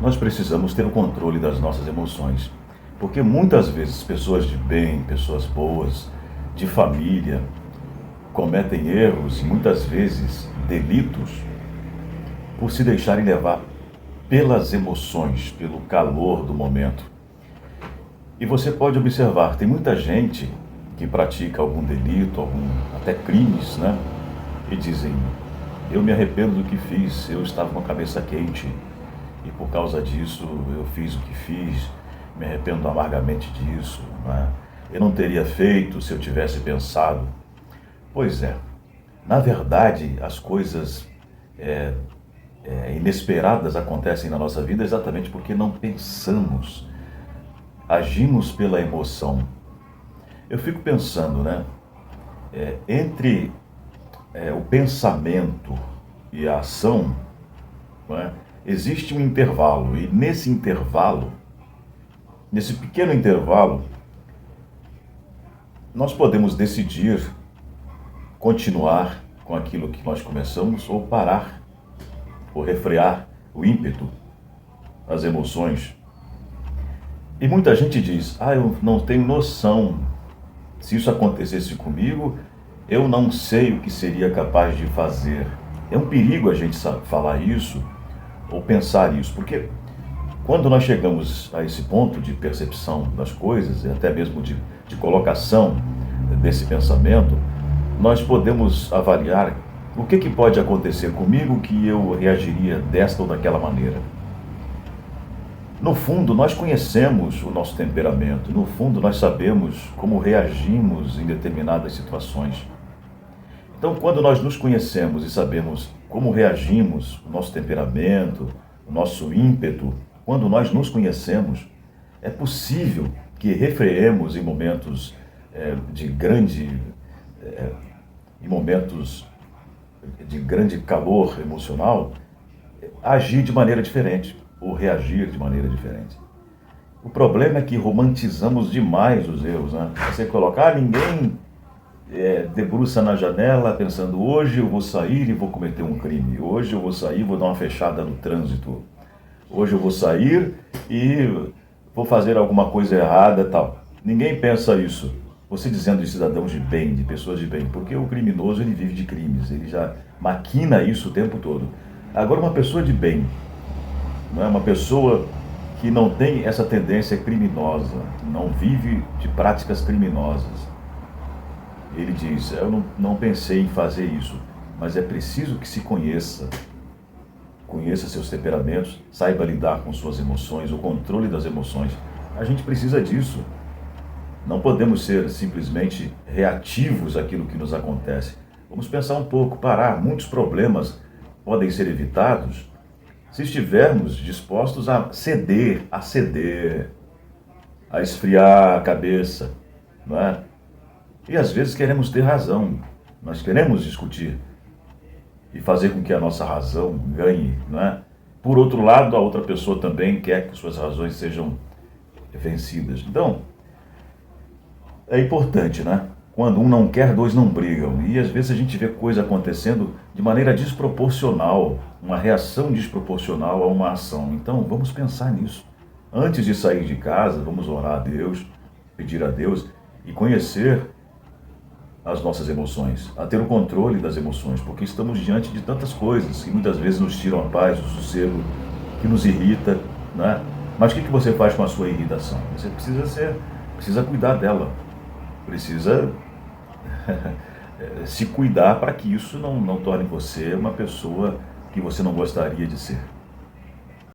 Nós precisamos ter o controle das nossas emoções, porque muitas vezes pessoas de bem, pessoas boas, de família, cometem erros e muitas vezes delitos por se deixarem levar pelas emoções, pelo calor do momento. E você pode observar, tem muita gente que pratica algum delito, até crimes, né? E dizem, eu me arrependo do que fiz, eu estava com a cabeça quente e por causa disso eu fiz o que fiz, me arrependo amargamente disso, né? Eu não teria feito se eu tivesse pensado. Pois é, na verdade as coisas inesperadas acontecem na nossa vida exatamente porque não pensamos, agimos pela emoção. Eu fico pensando, né? Entre o pensamento e a ação, não é? Existe um intervalo, e nesse intervalo, nesse pequeno intervalo, nós podemos decidir continuar com aquilo que nós começamos ou parar, ou refrear o ímpeto, as emoções. E muita gente diz, eu não tenho noção, se isso acontecesse comigo, eu não sei o que seria capaz de fazer. É um perigo a gente falar isso, ou pensar isso, porque quando nós chegamos a esse ponto de percepção das coisas, e até mesmo de colocação desse pensamento, nós podemos avaliar o que pode acontecer comigo que eu reagiria desta ou daquela maneira. No fundo, nós conhecemos o nosso temperamento, no fundo, nós sabemos como reagimos em determinadas situações. Então, quando nós nos conhecemos e sabemos como reagimos, o nosso temperamento, o nosso ímpeto, quando nós nos conhecemos, é possível que refreemos em momentos em momentos de grande calor emocional, agir de maneira diferente, ou reagir de maneira diferente. O problema é que romantizamos demais os erros, né? Você colocar ninguém debruça na janela pensando, hoje eu vou sair e vou cometer um crime, hoje eu vou sair e vou dar uma fechada no trânsito, hoje eu vou sair e vou fazer alguma coisa errada e tal. Ninguém pensa isso. Você dizendo de cidadãos de bem, de pessoas de bem, porque o criminoso ele vive de crimes, ele já maquina isso o tempo todo. Agora uma pessoa de bem, não é uma pessoa que não tem essa tendência criminosa, não vive de práticas criminosas. Ele diz, eu não pensei em fazer isso, mas é preciso que se conheça seus temperamentos, saiba lidar com suas emoções, o controle das emoções. A gente precisa disso. Não podemos ser simplesmente reativos àquilo que nos acontece. Vamos pensar um pouco, parar. Muitos problemas podem ser evitados se estivermos dispostos a ceder, a esfriar a cabeça, não é? E às vezes queremos ter razão, nós queremos discutir e fazer com que a nossa razão ganhe, não é? Por outro lado, a outra pessoa também quer que suas razões sejam vencidas. Então, é importante, né? Quando um não quer, dois não brigam. E às vezes a gente vê coisa acontecendo de maneira desproporcional, uma reação desproporcional a uma ação. Então, vamos pensar nisso. Antes de sair de casa, vamos orar a Deus, pedir a Deus e conhecer as nossas emoções, a ter o controle das emoções, porque estamos diante de tantas coisas que muitas vezes nos tiram a paz, o sossego, que nos irrita, né? Mas o que você faz com a sua irritação? Você precisa cuidar dela, precisa se cuidar para que isso não torne você uma pessoa que você não gostaria de ser.